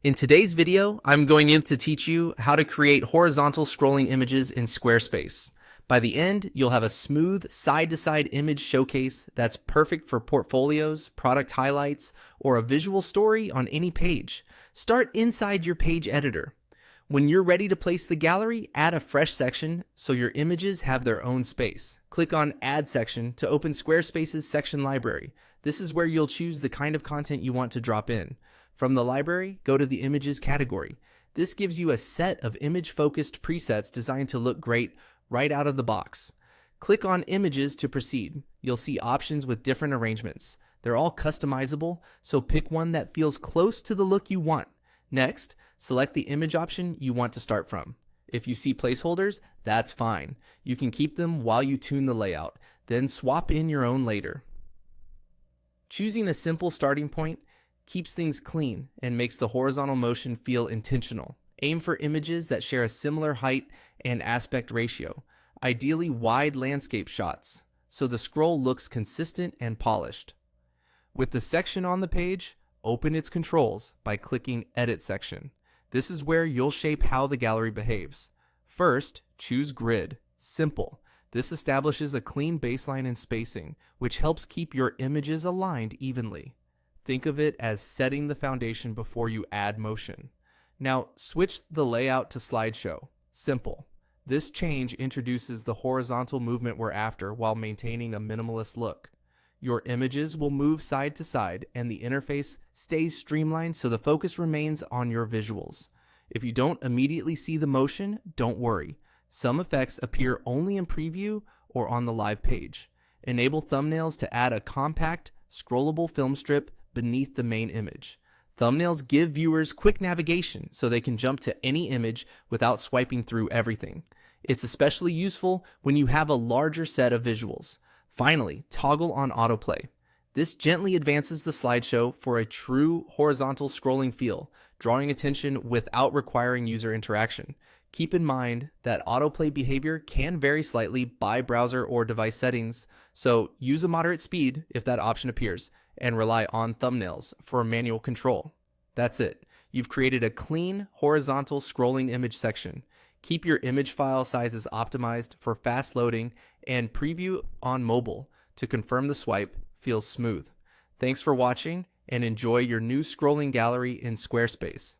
In today's video, I'm going to teach you how to create horizontal scrolling images in Squarespace. By the end, you'll have a smooth side-to-side image showcase that's perfect for portfolios, product highlights, or a visual story on any page. Start inside your page editor. When you're ready to place the gallery, add a fresh section so your images have their own space. Click on Add Section to open Squarespace's section library. This is where you'll choose the kind of content you want to drop in. From the library, go to the Images category. This gives you a set of image-focused presets designed to look great right out of the box. Click on Images to proceed. You'll see options with different arrangements. They're all customizable, so pick one that feels close to the look you want. Next, select the image option you want to start from. If you see placeholders, that's fine. You can keep them while you tune the layout, then swap in your own later. Choosing a simple starting point keeps things clean and makes the horizontal motion feel intentional. Aim for images that share a similar height and aspect ratio, ideally wide landscape shots, so the scroll looks consistent and polished. With the section on the page, open its controls by clicking Edit Section. This is where you'll shape how the gallery behaves. First, choose Grid. Simple. This establishes a clean baseline and spacing, which helps keep your images aligned evenly. Think of it as setting the foundation before you add motion. Now, switch the layout to slideshow. Simple. This change introduces the horizontal movement we're after while maintaining a minimalist look. Your images will move side to side and the interface stays streamlined so the focus remains on your visuals. If you don't immediately see the motion, don't worry. Some effects appear only in preview or on the live page. Enable thumbnails to add a compact, scrollable film strip beneath the main image. Thumbnails give viewers quick navigation so they can jump to any image without swiping through everything. It's especially useful when you have a larger set of visuals. Finally, toggle on autoplay. This gently advances the slideshow for a true horizontal scrolling feel, drawing attention without requiring user interaction. Keep in mind that autoplay behavior can vary slightly by browser or device settings, so use a moderate speed if that option appears, and rely on thumbnails for manual control. That's it. You've created a clean, horizontal scrolling image section. Keep your image file sizes optimized for fast loading and preview on mobile to confirm the swipe feels smooth. Thanks for watching and enjoy your new scrolling gallery in Squarespace.